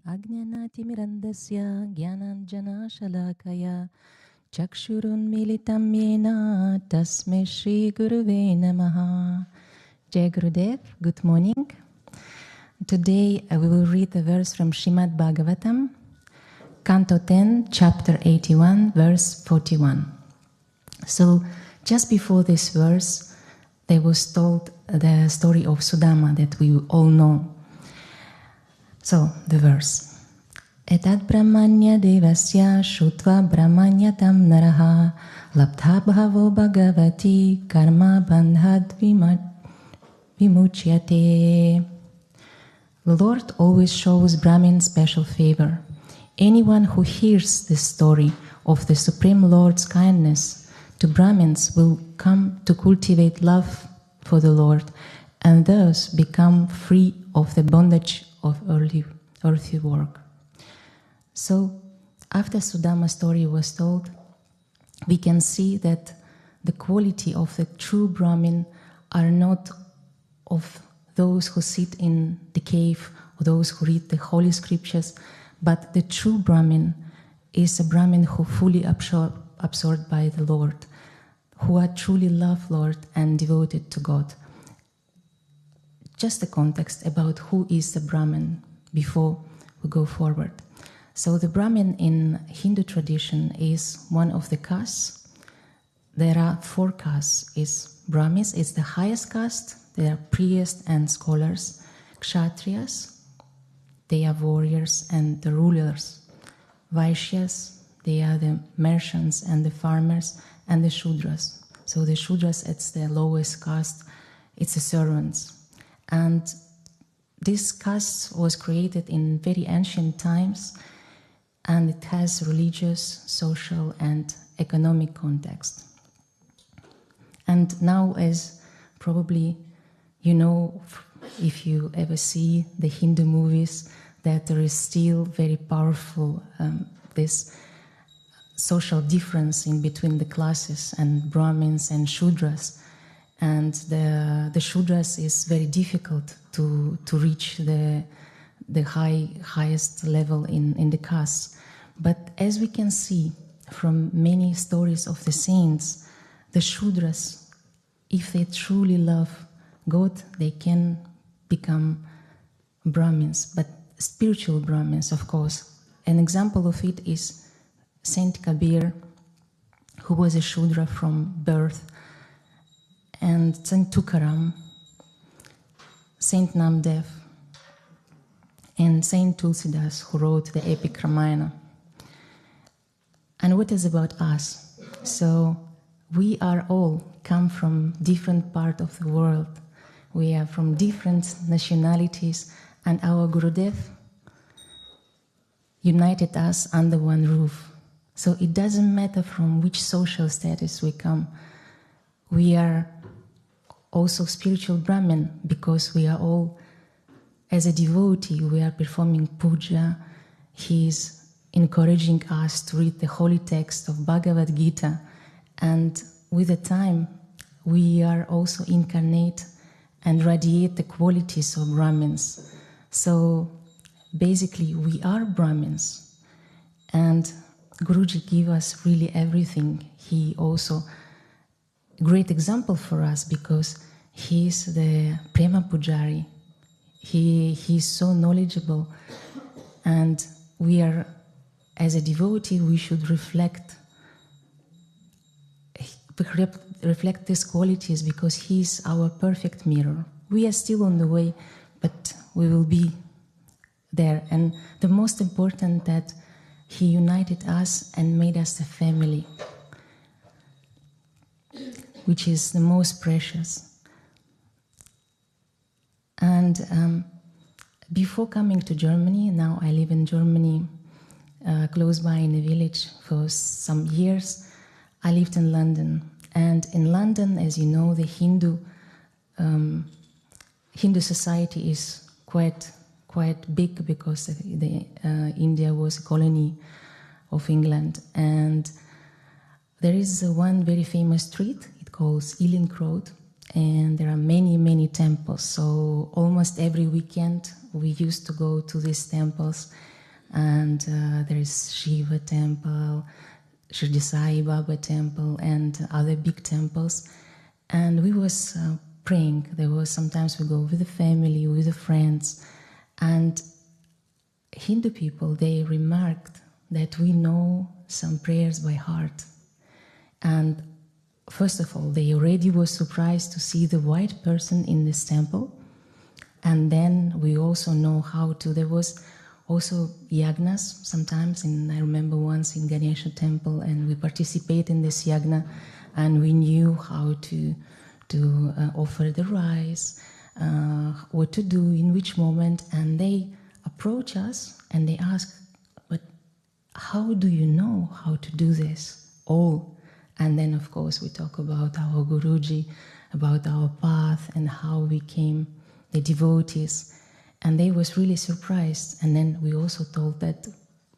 Ajnanatimirandasya Gyananjana Shalakaya Chakshurun Militam Yena Tasme Shri Guruve Namaha. Jai Gurudev, good morning. Today we will read a verse from Srimad Bhagavatam, Canto 10, Chapter 81, verse 41. So just before this verse, there was told the story of Sudama that we all know. So, the verse. Etat brahmanya devasya shutva brahmanyatam naraha labdha bhavo bhagavati karma bandhad vimuchyate. The Lord always shows Brahmin special favor. Anyone who hears this story of the Supreme Lord's kindness to Brahmins will come to cultivate love for the Lord and thus become free of the bondage of earthly work. So, after Sudama's story was told, we can see that the quality of the true Brahmin are not of those who sit in the cave or those who read the holy scriptures, but the true Brahmin is a Brahmin who fully absorbed by the Lord, who are truly love Lord and devoted to God. Just the context about who is the Brahmin before we go forward. So the Brahmin in Hindu tradition is one of the castes. There are 4 castes. Brahmins is the highest caste. There are priests and scholars. Kshatriyas, they are warriors and the rulers. Vaishyas, they are the merchants and the farmers, and the Shudras. So the Shudras, it's the lowest caste. It's the servants. And this caste was created in very ancient times, and it has religious, social, and economic context. And now, as probably you know, if you ever see the Hindu movies, that there is still very powerful this social difference in between the classes and Brahmins and Shudras. And the Shudras is very difficult to reach the highest level in the caste. But as we can see from many stories of the saints, the Shudras, if they truly love God, they can become Brahmins, but spiritual Brahmins, of course. An example of it is Saint Kabir, who was a Shudra from birth, and Saint Tukaram, Saint Namdev, and Saint Tulsidas, who wrote the epic Ramayana. And what is about us? So we are all come from different parts of the world. We are from different nationalities, and our Gurudev united us under one roof. So it doesn't matter from which social status we come. We are also spiritual Brahmin, because we are all, as a devotee, we are performing puja. He is encouraging us to read the holy text of Bhagavad Gita, and with the time we are also incarnate and radiate the qualities of Brahmins. So basically we are Brahmins, and Guruji gave us really everything. He also great example for us, because he is the Prema Pujari. He is so knowledgeable, and we are, as a devotee, we should reflect these qualities, because he is our perfect mirror. We are still on the way, but we will be there. And the most important, that he united us and made us a family, which is the most precious. And before coming to Germany, now I live in Germany, close by in a village for some years. I lived in London. And in London, as you know, the Hindu society is quite big, because India was a colony of England. And there is one very famous street. Called Ealing Road, and there are many temples. So almost every weekend we used to go to these temples and there is Shiva temple, Shirdi Sai Baba temple, and other big temples. And we was praying. There was sometimes we go with the family, with the friends, and Hindu people, they remarked that we know some prayers by heart. And first of all, they already were surprised to see the white person in this temple. And then we also know how to, there was also yagnas sometimes, and I remember once in Ganesha temple, and we participated in this yagna, and we knew how to offer the rice, what to do, in which moment, and they approach us and they ask, but how do you know how to do this all? And then of course we talk about our Guruji, about our path and how we came the devotees, and they was really surprised. And then we also told that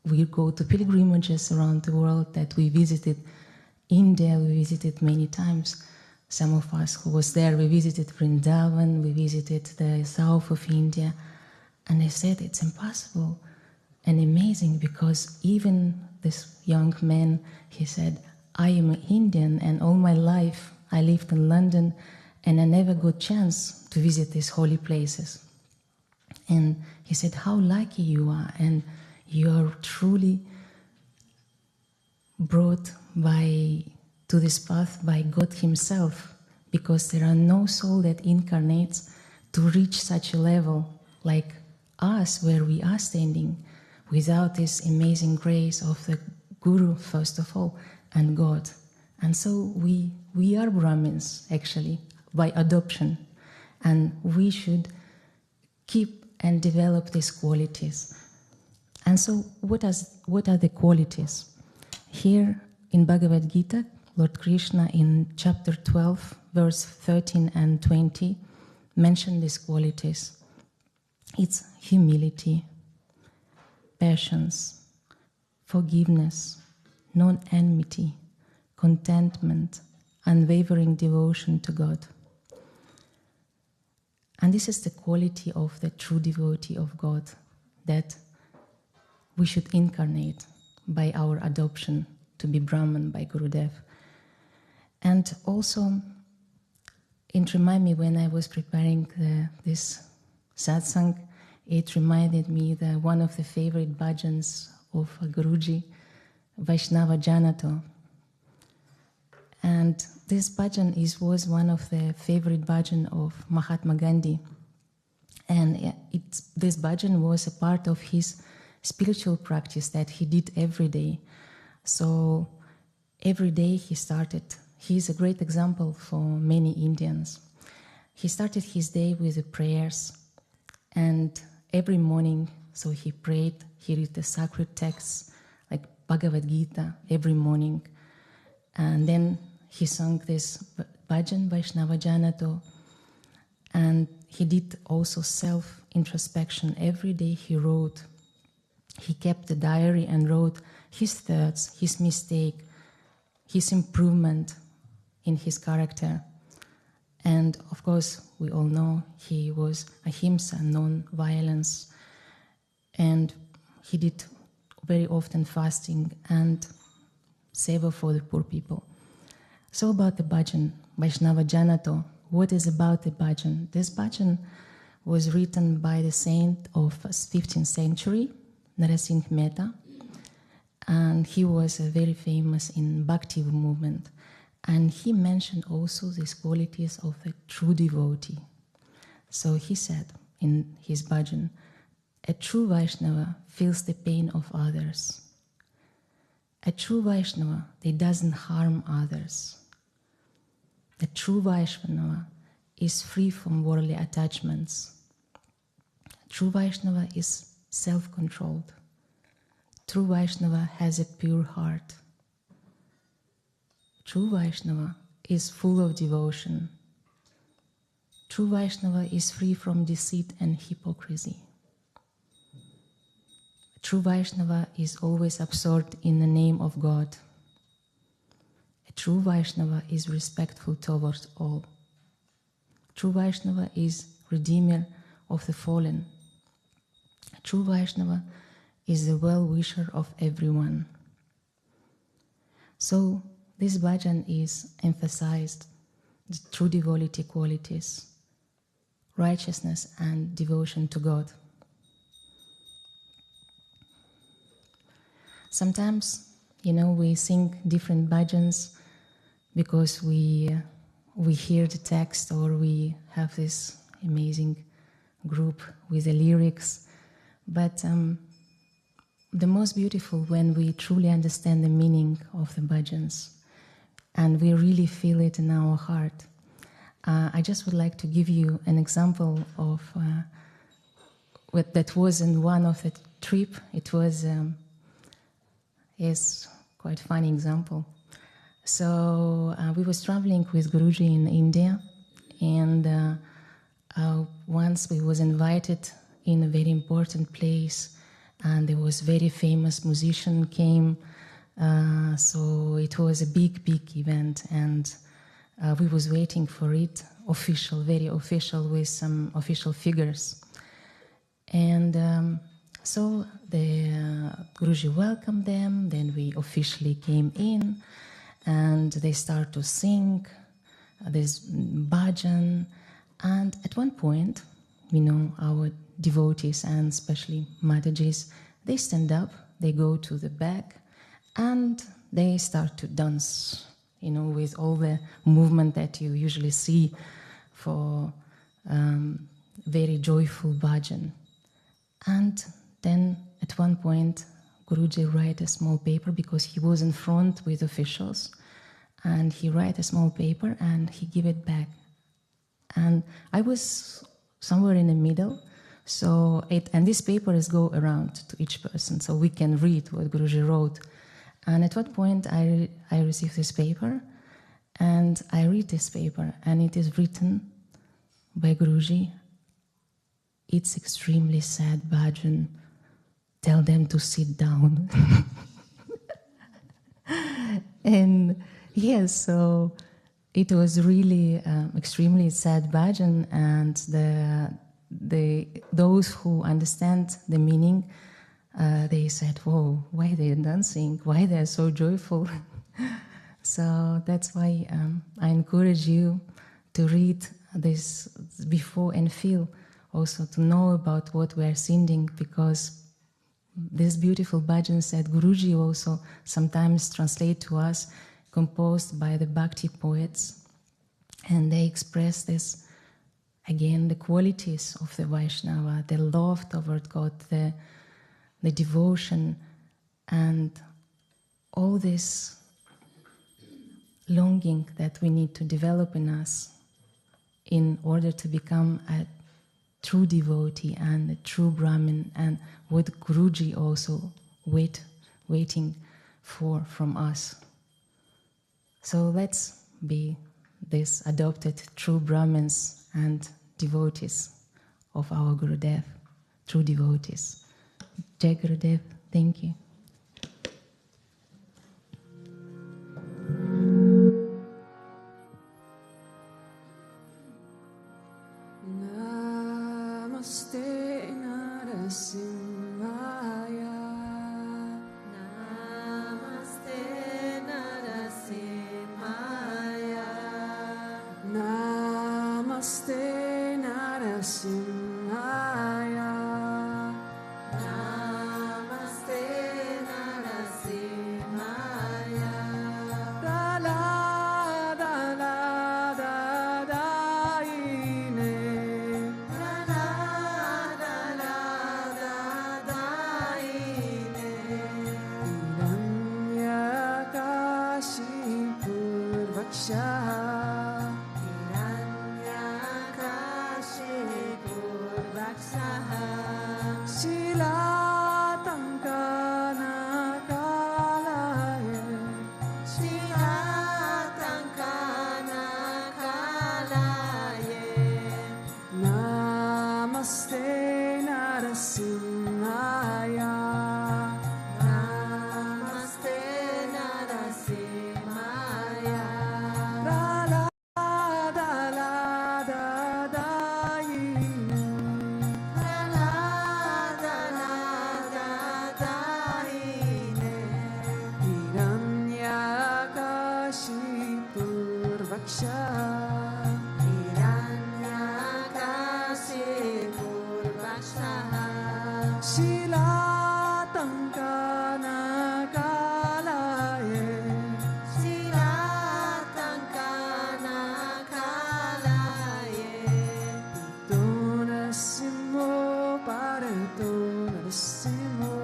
we go to pilgrimages around the world, that we visited India, we visited many times. Some of us who was there, we visited Vrindavan, we visited the south of India, and they said it's impossible and amazing, because even this young man, he said, I am an Indian and all my life I lived in London and I never got chance to visit these holy places. And he said, how lucky you are, and you are truly brought to this path by God Himself, because there are no soul that incarnates to reach such a level like us, where we are standing, without this amazing grace of the Guru, first of all, and God. And so we are Brahmins, actually, by adoption, and we should keep and develop these qualities. And so what are the qualities? Here in Bhagavad Gita, Lord Krishna in chapter 12, verse 13 and 20, mentioned these qualities. It's humility, patience, forgiveness, non-enmity, contentment, unwavering devotion to God. And this is the quality of the true devotee of God, that we should incarnate by our adoption to be Brahman by Gurudev. And also, it reminded me when I was preparing this satsang, it reminded me that one of the favorite bhajans of Guruji, Vaishnava Janato. And this bhajan was one of the favorite bhajan of Mahatma Gandhi. And this bhajan was a part of his spiritual practice that he did every day. So every day he's a great example for many Indians. He started his day with the prayers, and every morning, so he prayed, he read the sacred texts like Bhagavad Gita every morning, and then he sang this bhajan, Vaishnava Janato, and he did also self-introspection. Every day he wrote, he kept a diary and wrote his thoughts, his mistake, his improvement in his character. And of course, we all know he was ahimsa, non-violence, and he did very often fasting and seva for the poor people. So about the bhajan, Vaishnava Janato, what is about the bhajan? This bhajan was written by the saint of 15th century, Narasingh Mehta, and he was very famous in Bhakti movement. And he mentioned also these qualities of a true devotee. So he said in his bhajan, a true Vaishnava feels the pain of others. A true Vaishnava, they doesn't harm others. A true Vaishnava is free from worldly attachments. A true Vaishnava is self-controlled. True Vaishnava has a pure heart. True Vaishnava is full of devotion. True Vaishnava is free from deceit and hypocrisy. True Vaishnava is always absorbed in the name of God. A true Vaishnava is respectful towards all. True Vaishnava is redeemer of the fallen. A true Vaishnava is the well-wisher of everyone. So this bhajan is emphasized the true devotee qualities, righteousness and devotion to God. Sometimes, we sing different bhajans because we hear the text, or we have this amazing group with the lyrics. But the most beautiful when we truly understand the meaning of the bhajans and we really feel it in our heart. I just would like to give you an example of that was in one of the trip. It was quite funny example. So we was traveling with Guruji in India, and once we was invited in a very important place, and there was very famous musician came. So it was a big event, and we was waiting for it, very official, with some official figures. And so the Guruji welcomed them, then we officially came in, and they start to sing this bhajan. And at one point, our devotees, and especially Matajis, they stand up, they go to the back, and they start to dance, with all the movement that you usually see for very joyful bhajan. And then at one point, Guruji write a small paper, because he was in front with officials, and he write a small paper and he give it back. And I was somewhere in the middle, and this paper is go around to each person, so we can read what Guruji wrote. And at what point I received this paper, and I read this paper, and it is written by Guruji. It's extremely sad bhajan. Tell them to sit down. And yes, so it was really extremely sad bhajan, and those who understand the meaning, they said, "Whoa, why they're dancing? Why they're so joyful?" So that's why I encourage you to read this before and feel, also to know about what we are singing, because this beautiful bhajan said Guruji also sometimes translate to us, composed by the Bhakti poets, and they express this, again, the qualities of the Vaishnava, the love toward God, the devotion, and all this longing that we need to develop in us in order to become a true devotee and a true Brahmin, and what Guruji also waiting for from us. So let's be this adopted true Brahmins and devotees of our Gurudev, true devotees. Jai Gurudev, thank you. Namaste Narasimhaya. Namaste Narasimhaya. Namaste Narasimhaya. Namaste Narasimhaya. Da la da la da da ine. Da la da la da da ine. Hiranyakashipur vaksha. Hiranyakashipur vaksha. Shilatankana kalaya. Shilatankana kalaya. Namaste Narasimhaya. Namaste Narasimhaya. La la Raksha Hiranyakashipu Raksha Shilatankana Kalaye Shilatankana Kalaye Ito Narasimho Parato Narasimho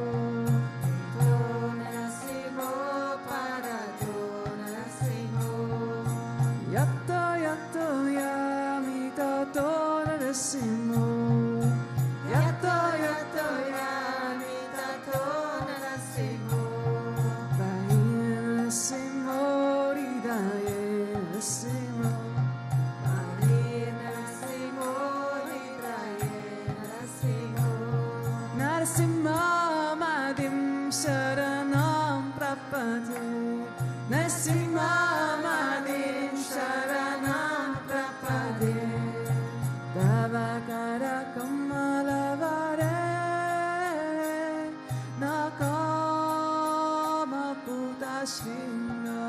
Ito Narasimho Parato Narasimho Yatta Yatta Yamita To Narasimho Yatta Yatta Yamita To Narasimho Bahin Narasimho Hridaye Narasimho Bahin Narasimho Hridaye Narasimho Narasimha Madim Sharanam Prapade Narasimha Madim Sharanam Prapade Davakara Kamalavare Nakama Puta Shringa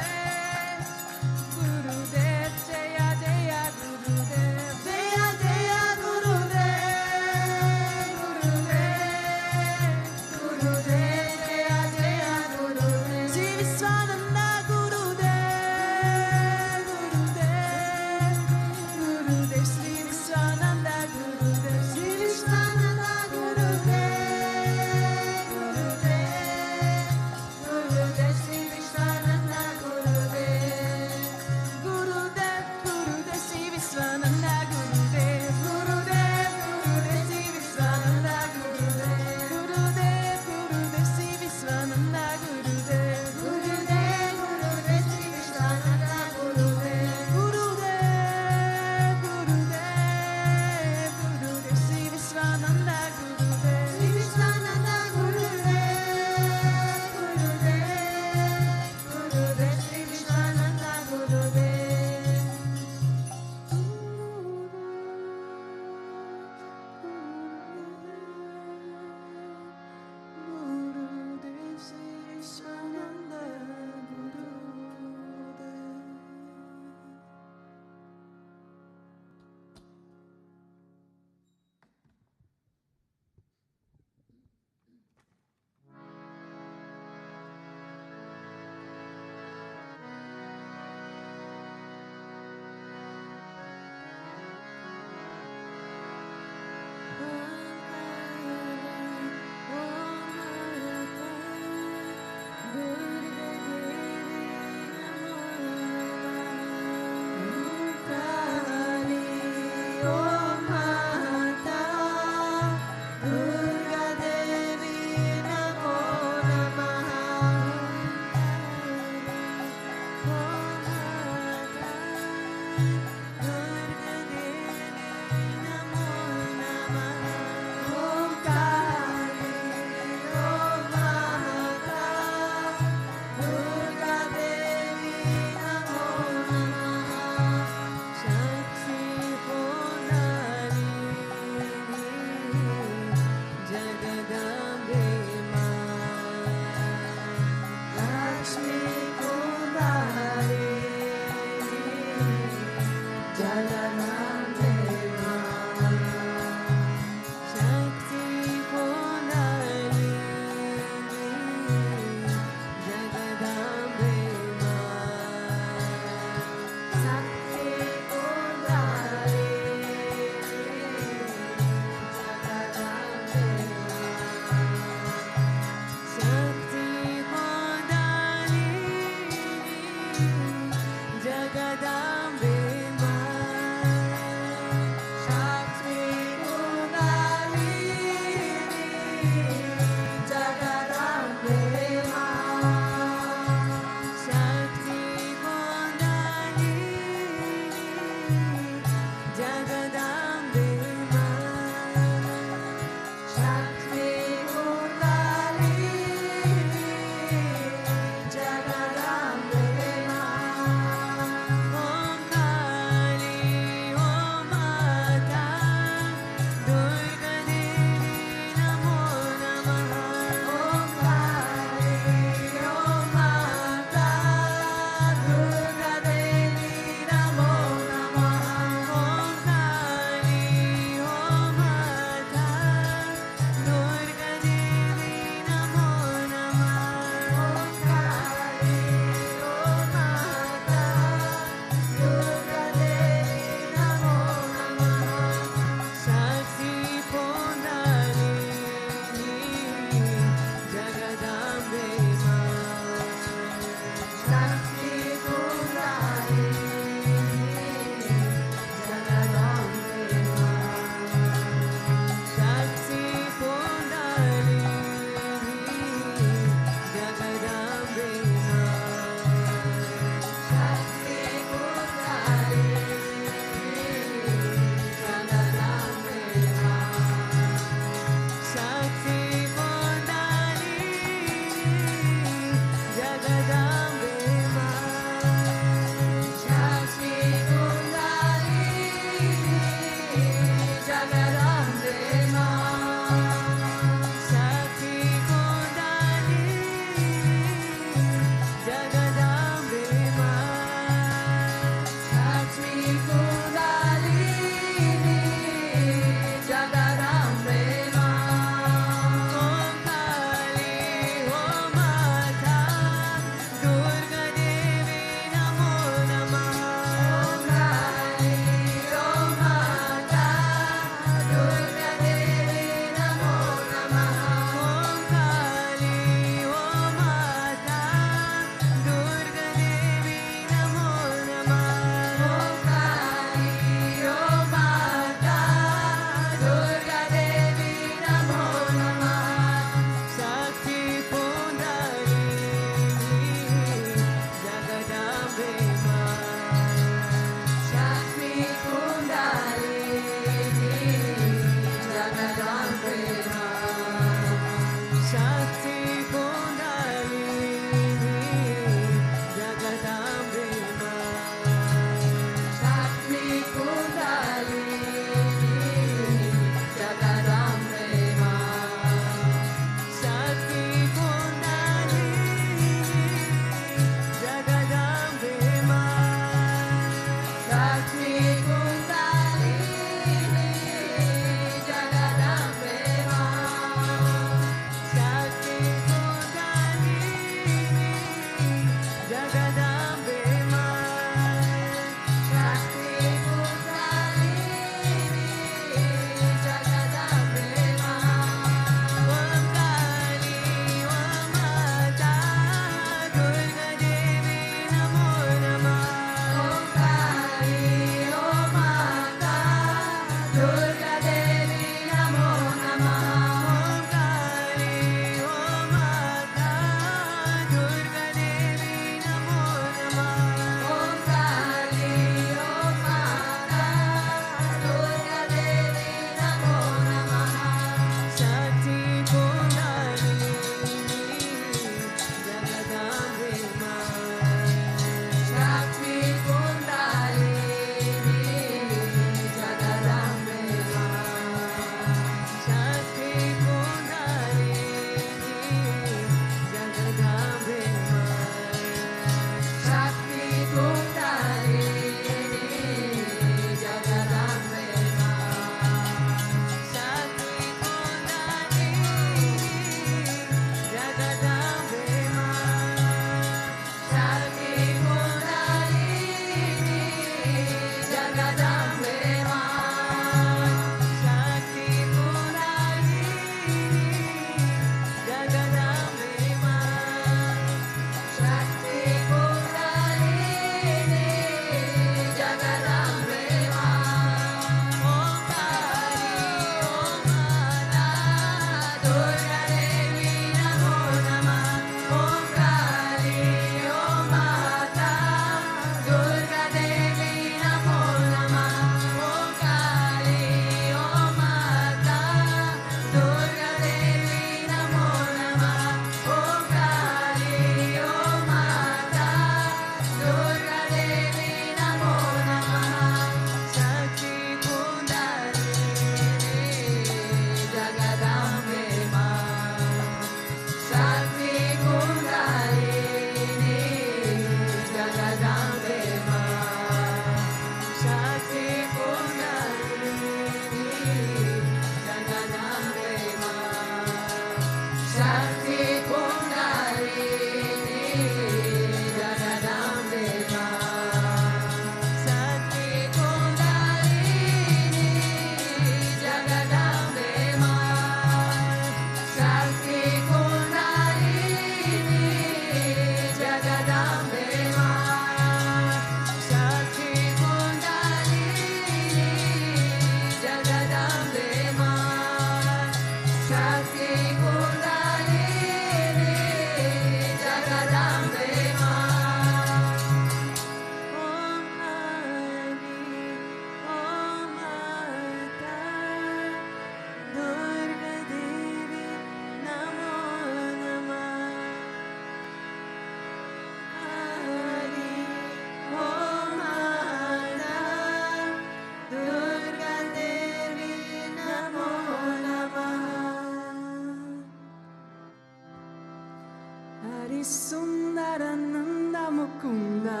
Hari Sundarananda Mukunda,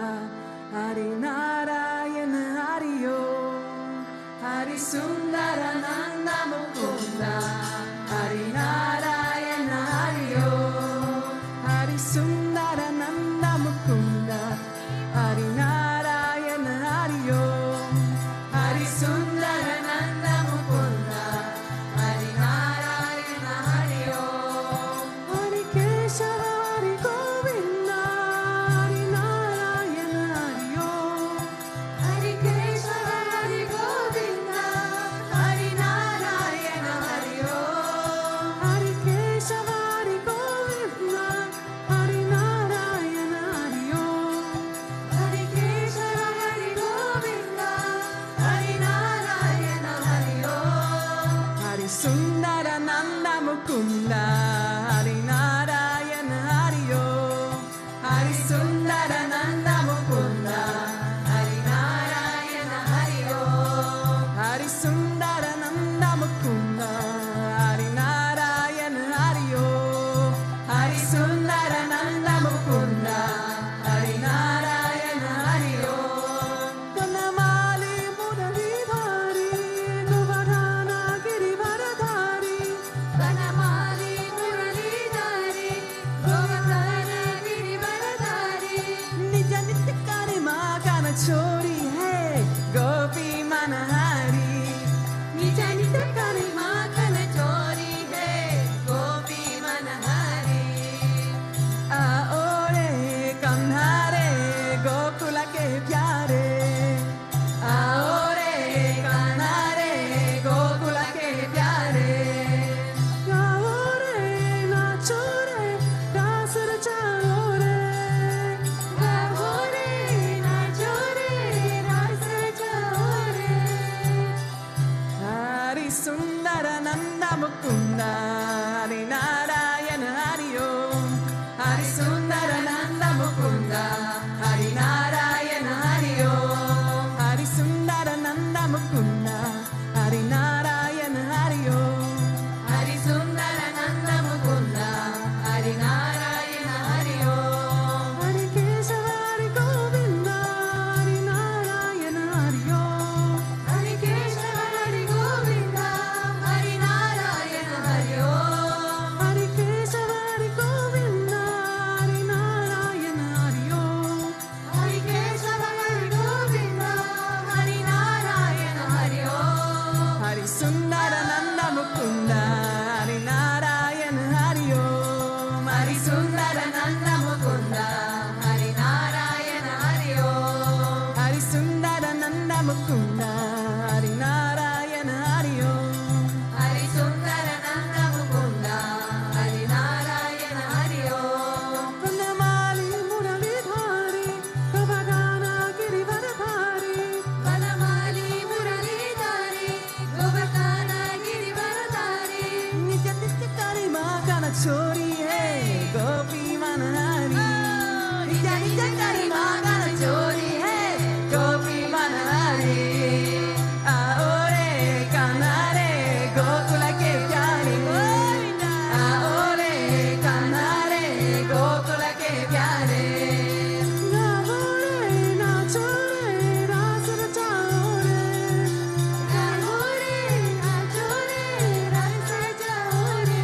Hari Narayana Hari Om. Hari Sundarananda Mukunda, Hari Narayana Hari Om. Hari Sundarananda Mukunda, Hari Narayana Hari Om. Hari Sundarananda Mukunda, Hari Narayana Hari Om. Hari Keshava Hari Govinda, Hari Narayana Hari Om. Hari Keshava Hari Govinda, Hari Narayana Hari Om. Hari Keshava Hari Govinda, Hari Narayana Hari Om. Hari Keshava Hari Govinda, Hari Narayana Hari Om. Hari Sundarananda Mukunda, Hari Narayana Hari Om. Hari Sundarananda Mukunda, Hari Narayana Hari Om. Hari Sundarananda Mukunda, Hari Narayana Hari Om. Hari Sundarananda Mukunda, Hari Narayana Hari Om. Ganamali Muralidhari, Govardhana Girivaradhari. Ganamali Muralidhari, Govardhana Girivaradhari. Nitya Nitya Karima Kana Chori Hai, Gopi Manahari. Nitya Nitya Karima Kana Chori Hai, Gopi Manahari. Aore Kanhare Gokula ke pyare. Aore Kanhare Gokula ke pyare. Gaore nachore ras rachore. Gaore nachore ras rachore. Hari Sundarananda Mukunda, Hari Narayana Hari Om. Hari Sundarananda Mukunda, Hari Narayana Hari Om. Hari Sundarananda Mukunda, Hari Narayana Hari Om. Hari Sundarananda Mukunda, Hari Narayana Hari Om. Hari Keshava Hari Govinda, Hari Narayana Hari Om. Hari Keshava Hari Govinda, Hari Narayana Hari Om. Hari Keshava Hari Govinda, Hari Narayana Hari Om. Hari Keshava Hari Govinda, Hari Narayana Hari Om. Hari Sundarananda Mukunda, Hari Narayana Hari Om. Hari Sundarananda Mukunda, Hari Narayana Hari Om. Hari Sundarananda Mukunda, Hari Narayana Hari Om. Hari Sundarananda Mukunda, Hari Narayana Hari Om. Vanamali Muralidhari, Govardhana Girivaradhari. Vanamali Muralidhari, Govardhana Girivaradhari. Nitya Nitya Karima Kana Chori Hai, Gopi Manahari. Nitya Nitya Karima Kana Chori Hai, Gopi Manahari. Aore Kanhare Gokula ke pyare. Aore Kanhare Gokula ke pyare. Gaore nachore ras rachore. Gaore nachore ras rachore.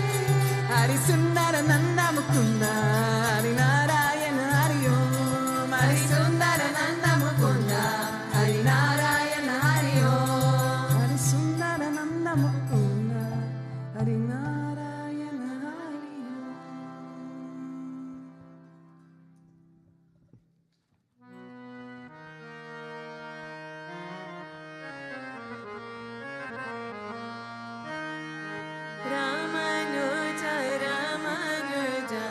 Hari Sundarananda Mukunda, Hari Narayana Hari Om. Hari Sundarananda Mukunda, Hari Narayana Hari Om. Hari Sundarananda Mukunda, Hari Narayana Hari Om. Ramanuja Ramanuja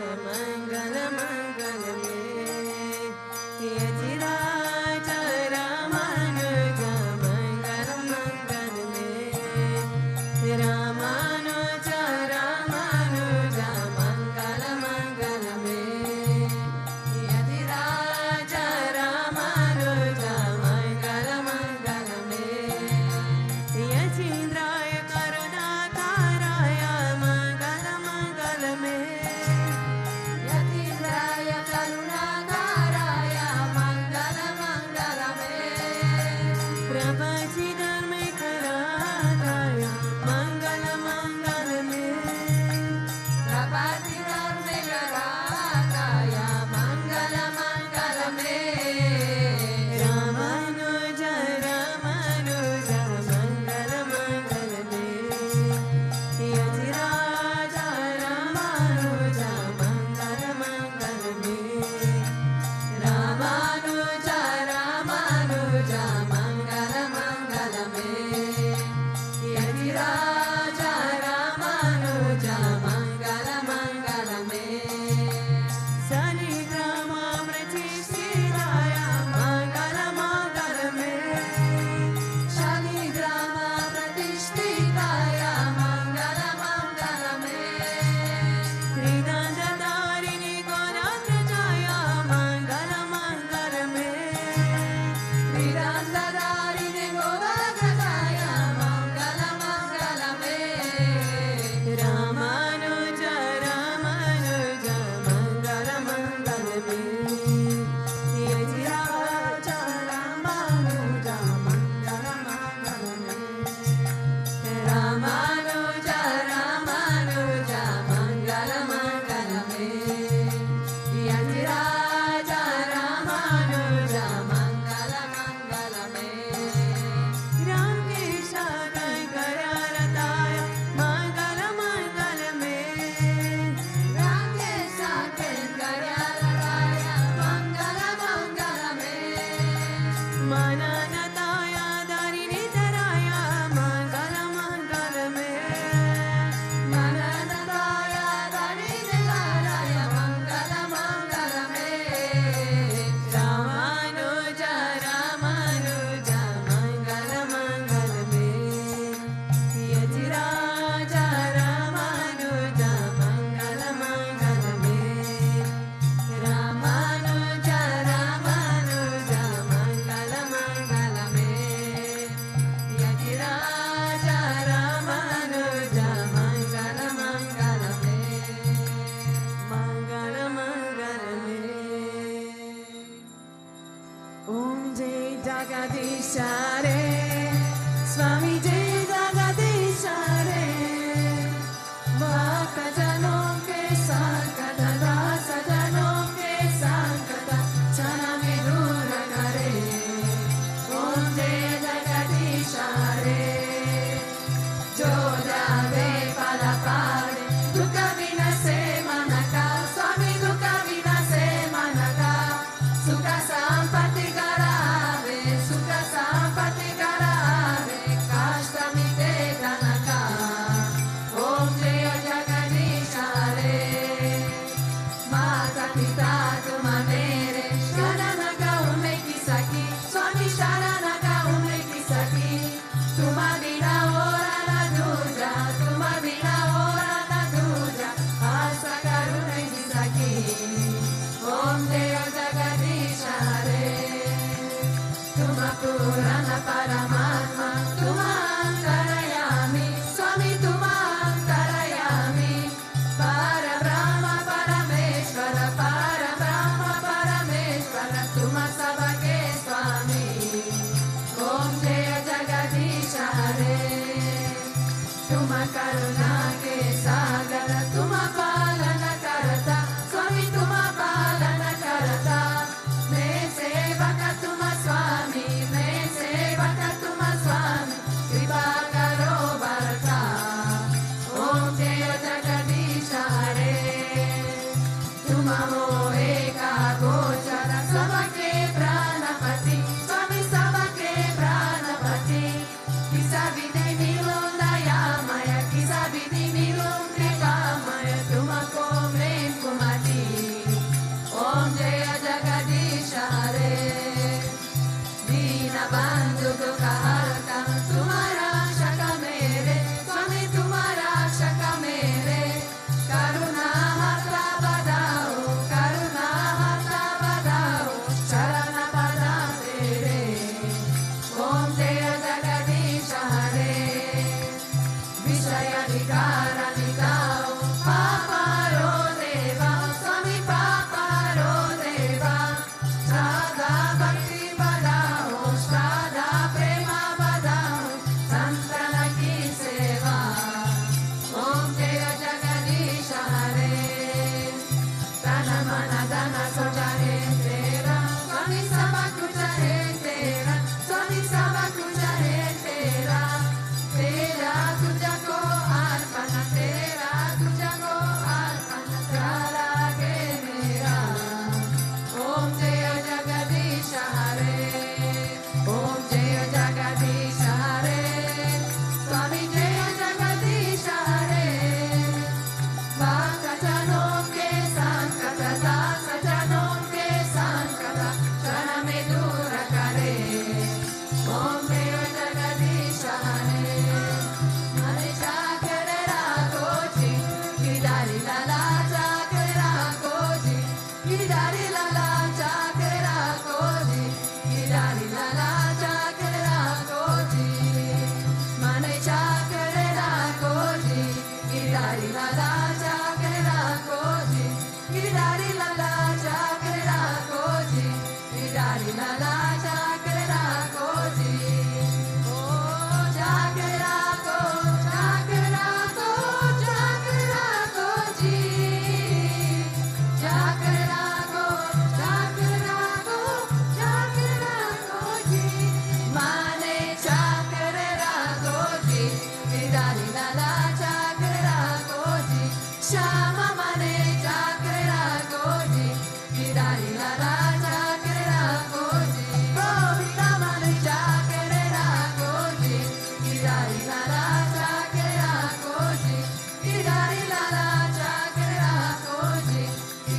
करुणा के सागर तुम पालन करता स्वामी तुम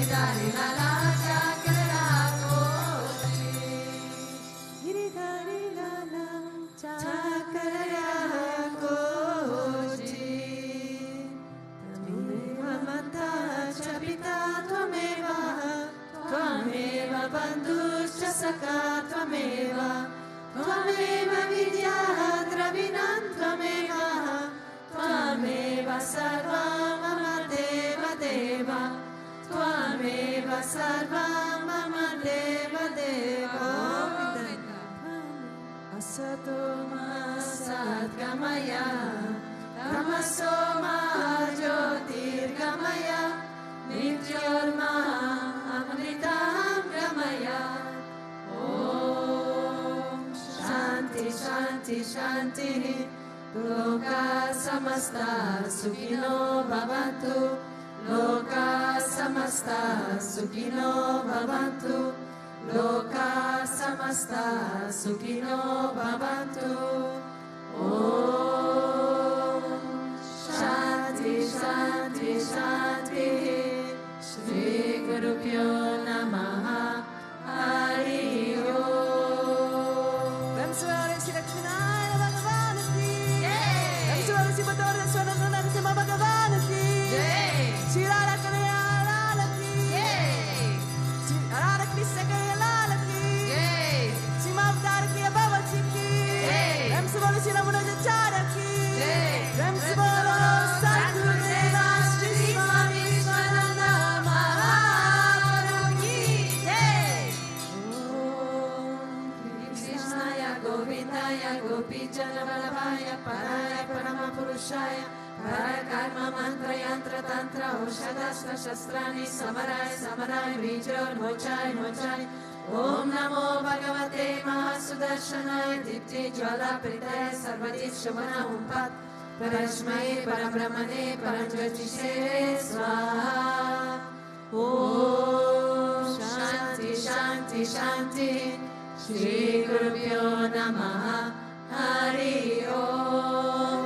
Giridhari Lala Chakrarakoshi. Giridhari Lala Chakrarakoshi. Tvameva Mata Chapita Tvameva Tvameva Bandhuscha Saka Tvameva Tvameva Vidya Dravinan Tvameva Tvameva Sarva Mama Deva Deva Tvameva Sarva Mama Deva Deva Asatoma Satgamaya Tamasoma Jyotirgamaya Nityorma Amritam Gamaya. Om Shanti Shanti Shanti. Loka Samasta Sukhino Bhavantu. Loka Samasta Sukhino Bhavantu. Loka Samasta Sukhino Bhavantu. Om Shanti Shanti Shanti. Shri Gurubhyo Namaha. Hari Om. Ramswara Sri Lakshminaya Bhagavanati. Ramswara Sri Bhutabhrteshwarnath Mandir. Sri Radha Kanaya Lalaki. Sri Radha Krishna Kanaya Lalaki. Sri Mavdar Ki Bhavati Ki. Ramswara Sri Ramanujacharya Ki. Ramswara Sadgurudeva Sri Swami Vishwananda Mahaprabhu Ki Jai. Om Krishnaya Govindaya Gopijana Vallabhaya Paraya Paramapurushaya Parakarma Mantra Yantra Tantra Oshadastra Shastrani Samarai Samarai Vijay Mochai Mochai. Om Namo Bhagavate Mahasudarshanaya Dipti Jwala Pritaya Sarvadit Shubhana Umpat Parashmai Parabrahmane Paranjyotishe Swaha. Om Shanti Shanti Shanti. Shri Gurubhyo Namaha. Hari Om.